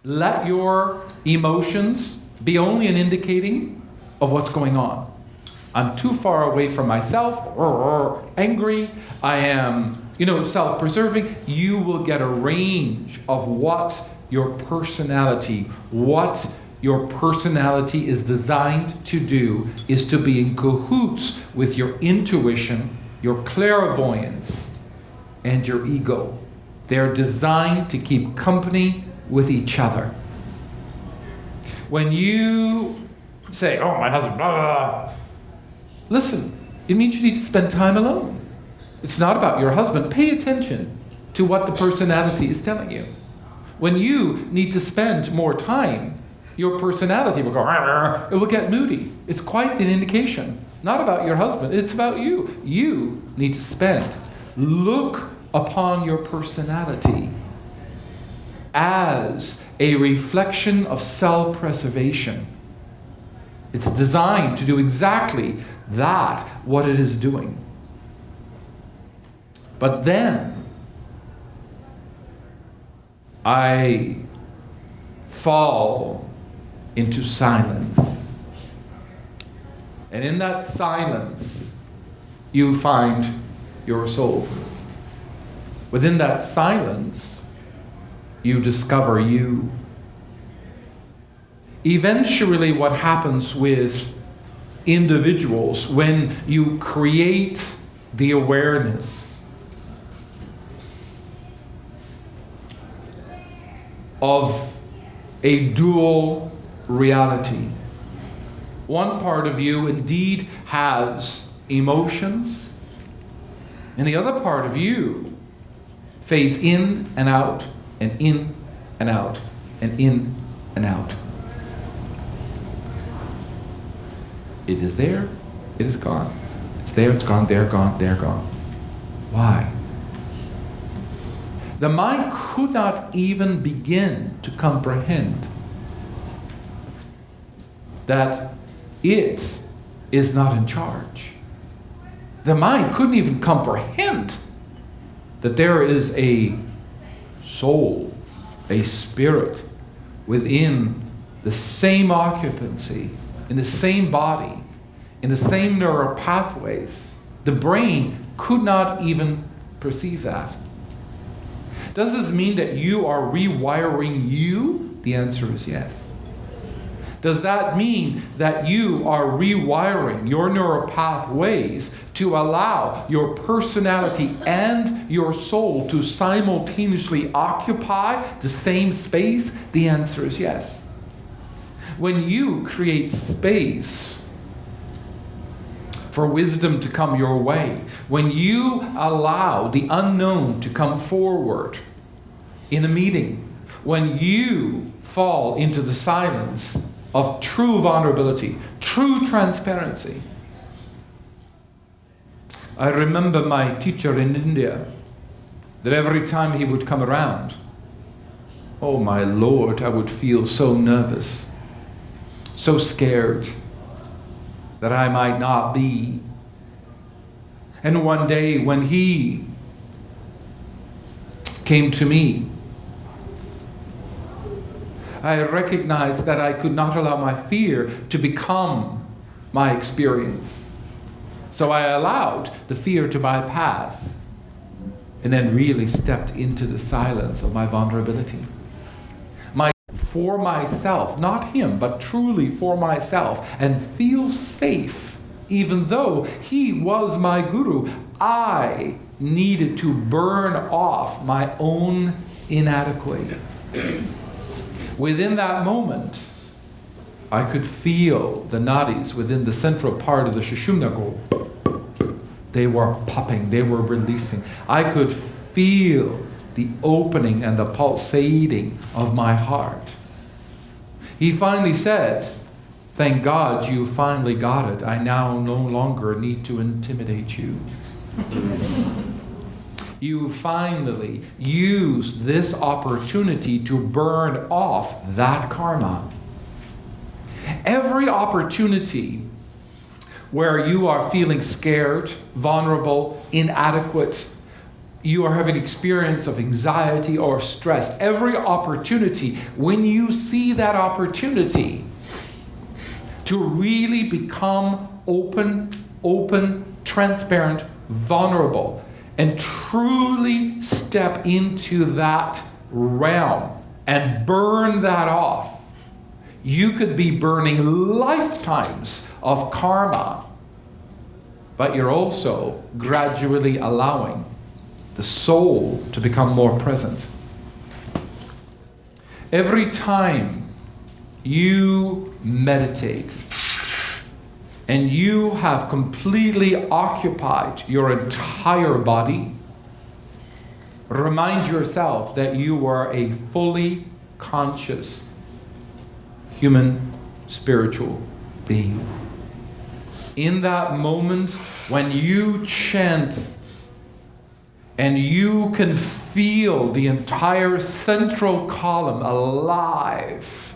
Let your emotions be only an indicating of what's going on. I'm too far away from myself, or angry, I am, self-preserving. You will get a range of what your personality is designed to do is to be in cahoots with your intuition, your clairvoyance, and your ego. They're designed to keep company with each other. When you say, oh, my husband, blah, blah, blah, listen, it means you need to spend time alone. It's not about your husband. Pay attention to what the personality is telling you. When you need to spend more time, your personality will go, it will get moody. It's quite an indication. Not about your husband, it's about you. You need to spend. Look upon your personality as a reflection of self-preservation. It's designed to do exactly that, what it is doing. But then, I fall into silence. And in that silence, you find your soul. Within that silence, you discover you. Eventually, what happens with individuals when you create the awareness of a dual reality. One part of you indeed has emotions, and the other part of you fades in and out, and in and out, and in and out. It is there, it is gone. It's there, it's gone, there, gone, there, gone. Why? The mind could not even begin to comprehend that it is not in charge. The mind couldn't even comprehend that there is a soul, a spirit within the same occupancy, in the same body, in the same neuropathways. The brain could not even perceive that. Does this mean that you are rewiring you? The answer is yes. Does that mean that you are rewiring your neuropathways to allow your personality and your soul to simultaneously occupy the same space? The answer is yes. When you create space for wisdom to come your way, when you allow the unknown to come forward in a meeting, when you fall into the silence of true vulnerability, true transparency. I remember my teacher in India, that every time he would come around, oh my Lord, I would feel so nervous, so scared that I might not be. And one day when he came to me, I recognized that I could not allow my fear to become my experience. So I allowed the fear to bypass and then really stepped into the silence of my vulnerability. For myself, not him, but truly for myself, and feel safe. Even though he was my guru, I needed to burn off my own inadequacy. Within that moment, I could feel the nadis within the central part of the Sushumna go. They were popping, they were releasing. I could feel the opening and the pulsating of my heart. He finally said, "Thank God you finally got it. I now no longer need to intimidate you." You finally use this opportunity to burn off that karma. Every opportunity where you are feeling scared, vulnerable, inadequate, you are having experience of anxiety or stress, every opportunity, when you see that opportunity to really become open, transparent, vulnerable, and truly step into that realm and burn that off, you could be burning lifetimes of karma, but you're also gradually allowing the soul to become more present. Every time you meditate and you have completely occupied your entire body, remind yourself that you are a fully conscious human spiritual being. In that moment when you chant and you can feel the entire central column alive,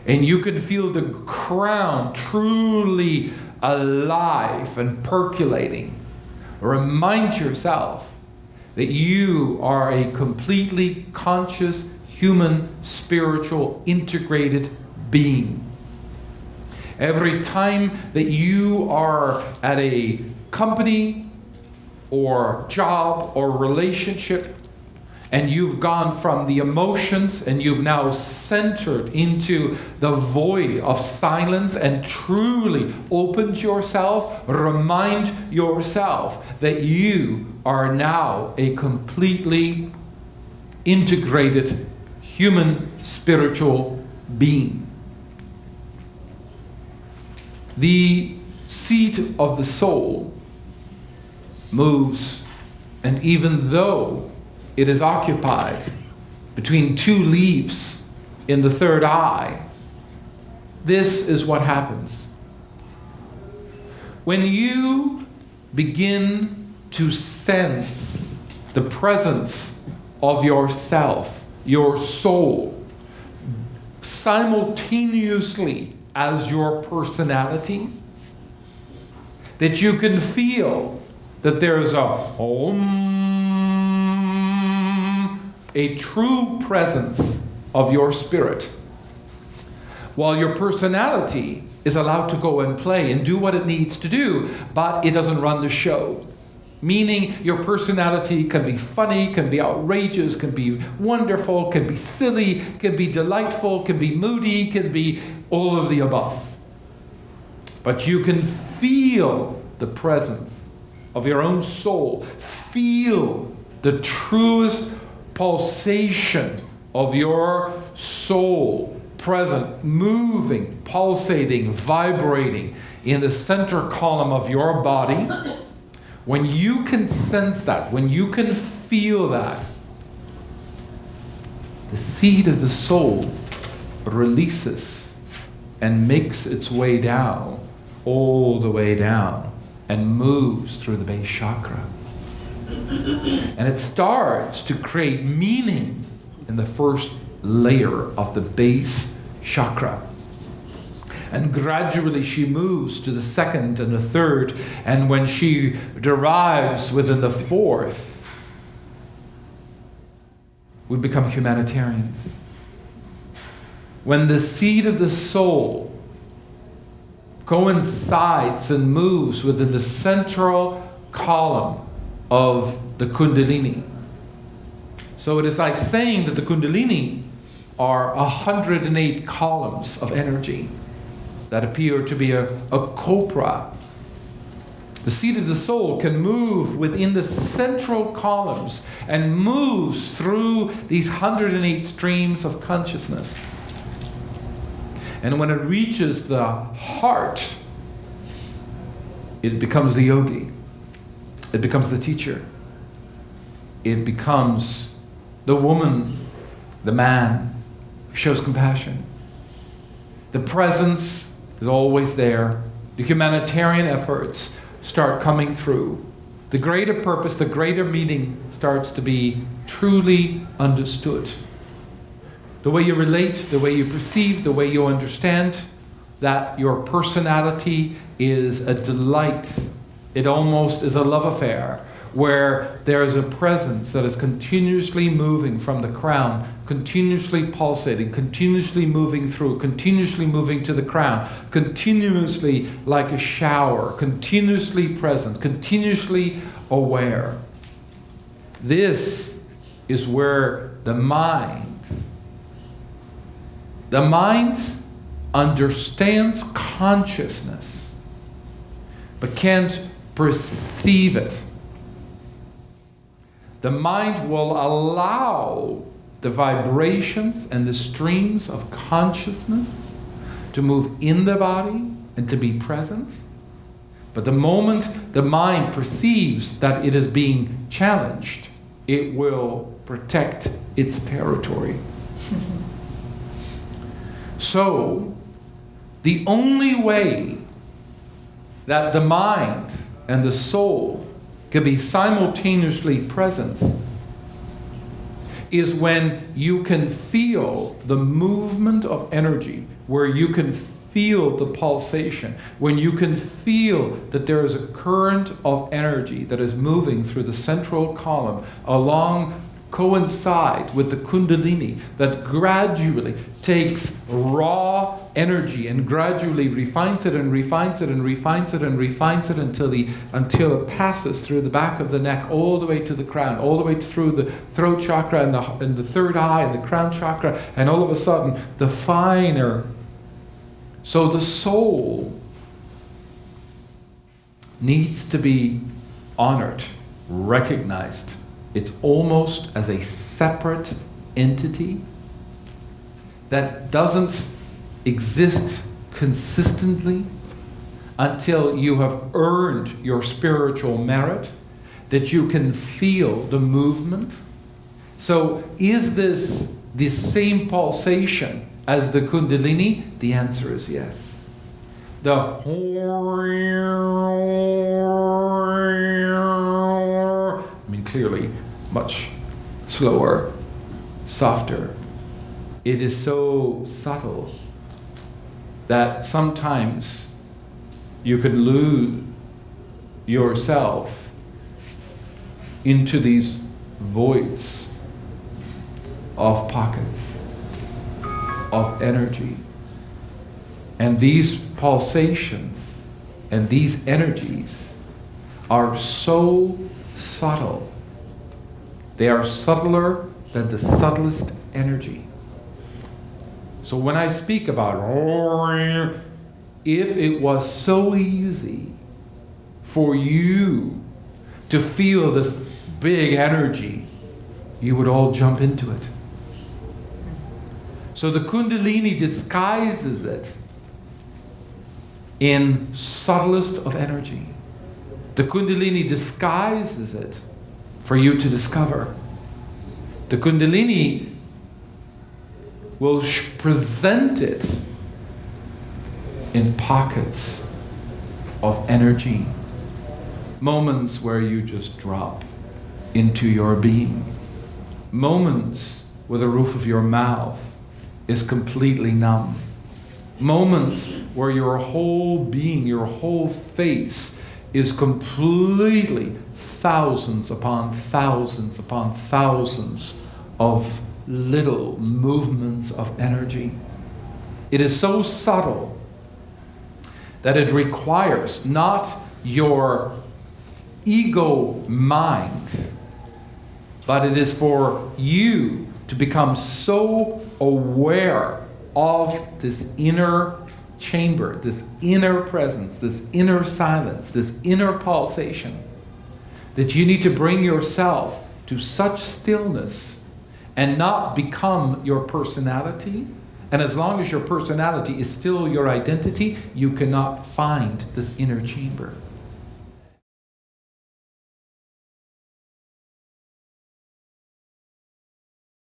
and you can feel the crown truly alive and percolating, remind yourself that you are a completely conscious, human, spiritual, integrated being. Every time that you are at a company or job or relationship, and you've gone from the emotions and you've now centered into the void of silence and truly opened yourself, remind yourself that you are now a completely integrated human spiritual being. The seat of the soul moves, and even though it is occupied between two leaves in the third eye, this is what happens. When you begin to sense the presence of yourself, your soul, simultaneously as your personality, that you can feel that there's a true presence of your spirit, while your personality is allowed to go and play and do what it needs to do, but it doesn't run the show. Meaning your personality can be funny, can be outrageous, can be wonderful, can be silly, can be delightful, can be moody, can be all of the above. But you can feel the presence of your own soul. Feel the truest pulsation of your soul present, moving, pulsating, vibrating in the center column of your body. When you can sense that, when you can feel that, the seed of the soul releases and makes its way down, all the way down, and moves through the base chakra. And it starts to create meaning in the first layer of the base chakra. And gradually she moves to the second and the third, and when she derives within the fourth, we become humanitarians. When the seed of the soul coincides and moves within the central column of the kundalini. So it is like saying that the kundalini are 108 columns of energy that appear to be a cobra. The seed of the soul can move within the central columns and moves through these 108 streams of consciousness. And when it reaches the heart, it becomes the yogi. It becomes the teacher. It becomes the woman, the man who shows compassion. The presence is always there. The humanitarian efforts start coming through. The greater purpose, the greater meaning starts to be truly understood. The way you relate, the way you perceive, the way you understand that your personality is a delight. It almost is a love affair where there is a presence that is continuously moving from the crown, continuously pulsating, continuously moving through, continuously moving to the crown, continuously like a shower, continuously present, continuously aware. This is where the mind understands consciousness, but can't perceive it. The mind will allow the vibrations and the streams of consciousness to move in the body and to be present. But the moment the mind perceives that it is being challenged, it will protect its territory. So, the only way that the mind and the soul can be simultaneously present is when you can feel the movement of energy, where you can feel the pulsation, when you can feel that there is a current of energy that is moving through the central column coincide with the kundalini that gradually takes raw energy and gradually refines it and refines it and refines it and refines it until it passes through the back of the neck all the way to the crown, all the way through the throat chakra and the third eye and the crown chakra, and all of a sudden the finer. So the soul needs to be honored, recognized. It's almost as a separate entity that doesn't exist consistently until you have earned your spiritual merit, that you can feel the movement. So is this the same pulsation as the kundalini? The answer is yes. I mean, clearly much slower, softer. It is so subtle that sometimes you can lose yourself into these voids of pockets of energy. And these pulsations and these energies are so subtle. They are subtler than the subtlest energy. So when I speak about, if it was so easy for you to feel this big energy, you would all jump into it. So the kundalini disguises it in subtlest of energy. The kundalini disguises it for you to discover. The kundalini will present it in pockets of energy, moments where you just drop into your being, moments where the roof of your mouth is completely numb, moments where your whole being, your whole face is completely thousands upon thousands upon thousands of little movements of energy. It is so subtle that it requires not your ego mind, but it is for you to become so aware of this inner chamber, this inner presence, this inner silence, this inner pulsation, that you need to bring yourself to such stillness and not become your personality. And as long as your personality is still your identity, you cannot find this inner chamber.